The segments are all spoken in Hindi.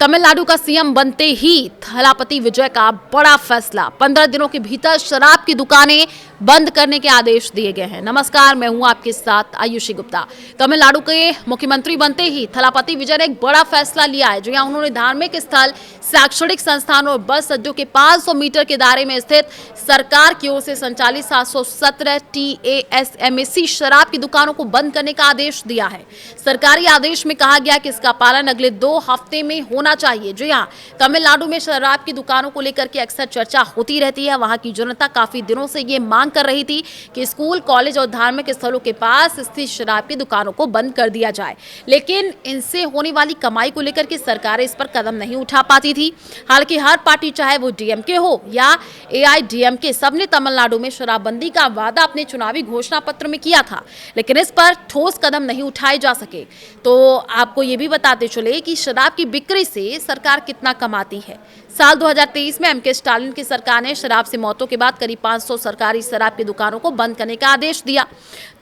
तमिलनाडु का सीएम बनते ही थलापति विजय का बड़ा फैसला, 15 दिनों के भीतर शराब की दुकानें बंद करने के आदेश दिए गए हैं। नमस्कार, मैं हूं आपके साथ आयुषी गुप्ता। तमिलनाडु के मुख्यमंत्री बनते ही थलापति विजय ने एक बड़ा फैसला लिया है। जहां उन्होंने धार्मिक स्थल, शैक्षणिक संस्थानों और बस अड्डों के 500 मीटर के दायरे में स्थित सरकार की ओर से संचालित 717 TASMAC शराब की दुकानों को बंद करने का आदेश दिया है। सरकारी आदेश में कहा गया कि इसका पालन अगले 2 हफ्ते में होना चाहिए। जी हां, तमिलनाडु में शराब की दुकानों को लेकर के अक्सर चर्चा होती रहती है। वहां की जनता काफी दिनों से ये मांग कर रही थी कि स्कूल, कॉलेज और धार्मिक स्थलों के पास स्थित शराब की दुकानों को बंद कर दिया जाए, लेकिन इनसे होने वाली कमाई को लेकर के सरकारें इस पर कदम नहीं उठा पाती थी। हालांकि हर पार्टी, चाहे वो डीएमके हो या AIADMK, सबने तमिलनाडु में शराबबंदी का वादा अपने चुनावी घोषणा पत्र में किया था, लेकिन इस पर ठोस कदम नहीं उठाए जा सके। तो आपको ये भी बताते चले कि शराब की बिक्री से सरकार कितना कमाती है। साल 2023 में MK स्टालिन की सरकार ने शराब से मौतों के बाद करीब 500 सरकारी शराब की दुकानों को बंद करने का आदेश दिया।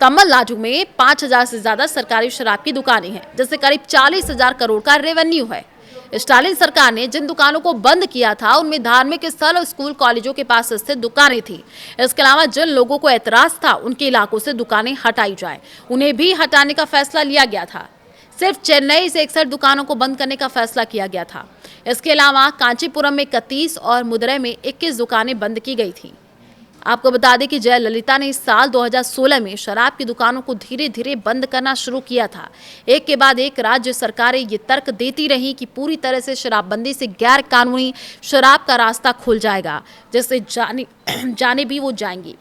तमिलनाडु में 5000 से ज्यादा सरकारी शराब की दुकानें हैं, जिससे करीब 40,000 करोड़ का रेवेन्यू है। स्टालिन सरकार ने जिन दुकानों को बंद किया था उनमें धार्मिक स्थल और स्कूल, कॉलेजों के पास स्थित दुकानें थी। इसके अलावा जिन लोगों को एतराज था उनके इलाकों से दुकानें हटाई जाए, उन्हें भी हटाने का फैसला लिया गया था। सिर्फ चेन्नई से 61 दुकानों को बंद करने का फैसला किया गया था। इसके अलावा कांचीपुरम में 31 और मदुरै में 21 दुकानें बंद की गई थी। आपको बता दें कि जयललिता ने इस साल 2016 में शराब की दुकानों को धीरे धीरे बंद करना शुरू किया था। एक के बाद एक राज्य सरकारें ये तर्क देती रहीं कि पूरी तरह से शराबबंदी से गैर कानूनी शराब का रास्ता खुल जाएगा, जिससे जाने भी वो जाएंगी।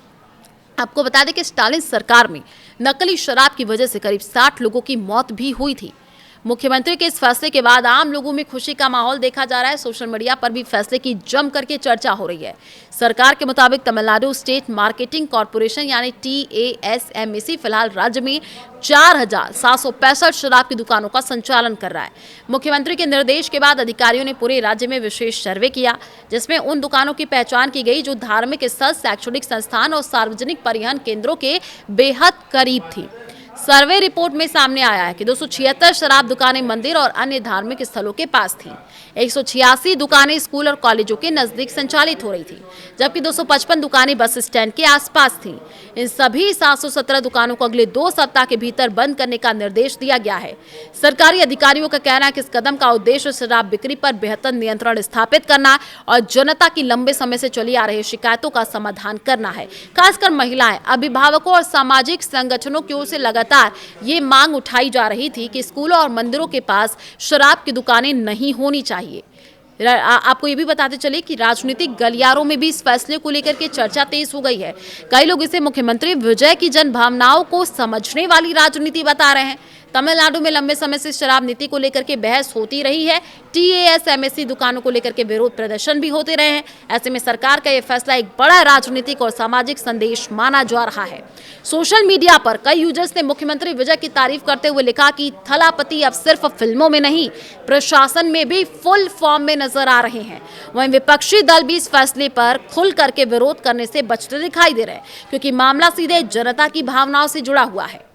आपको बता दें कि स्टालिन सरकार में नकली शराब की वजह से करीब 60 लोगों की मौत भी हुई थी। मुख्यमंत्री के इस फैसले के बाद आम लोगों में खुशी का माहौल देखा जा रहा है। सोशल मीडिया पर भी फैसले की जम करके चर्चा हो रही है। सरकार के मुताबिक तमिलनाडु स्टेट मार्केटिंग कॉर्पोरेशन यानी TASMAC फिलहाल राज्य में 4765 शराब की दुकानों का संचालन कर रहा है। मुख्यमंत्री के निर्देश के बाद अधिकारियों ने पूरे राज्य में विशेष सर्वे किया, जिसमें उन दुकानों की पहचान की गई जो धार्मिक स्थल, शैक्षणिक संस्थान और सार्वजनिक परिवहन केंद्रों के बेहद करीब थी। सर्वे रिपोर्ट में सामने आया है कि 276 शराब दुकानें मंदिर और अन्य धार्मिक स्थलों के पास थीं। 186 दुकानें स्कूल और कॉलेजों के नजदीक संचालित हो रही थी, जबकि 255 दुकानें बस स्टैंड के आसपास थीं। इन सभी 717 दुकानों को अगले 2 सप्ताह के भीतर बंद करने का निर्देश दिया गया है। सरकारी अधिकारियों का कहना है कि इस कदम का उद्देश्य शराब बिक्री पर बेहतर नियंत्रण स्थापित करना और जनता की लंबे समय से चली आ रही शिकायतों का समाधान करना है। खासकर महिलाएं, अभिभावकों और सामाजिक संगठनों की ओर से लगातार ये मांग उठाई जा रही थी कि स्कूलों और मंदिरों के पास शराब की दुकानें नहीं होनी चाहिए। आपको ये भी बताते चले कि राजनीतिक गलियारों में भी इस फैसले को लेकर के चर्चा तेज हो गई है। कई लोग इसे मुख्यमंत्री विजय की जन भावनाओं को समझने वाली राजनीति बता रहे हैं। तमिलनाडु में लंबे समय से शराब नीति को लेकर के बहस होती रही है। TASMAC दुकानों को लेकर के विरोध प्रदर्शन भी होते रहे हैं। ऐसे में सरकार का यह फैसला एक बड़ा राजनीतिक और सामाजिक संदेश माना जा रहा है। सोशल मीडिया पर कई यूजर्स ने मुख्यमंत्री विजय की तारीफ करते हुए लिखा कि थलापति अब सिर्फ फिल्मों में नहीं, प्रशासन में भी फुल फॉर्म में नजर आ रहे हैं। वहीं विपक्षी दल भी इस फैसले पर खुल करके विरोध करने से बचते दिखाई दे रहे हैं, क्योंकि मामला सीधे जनता की भावनाओं से जुड़ा हुआ है।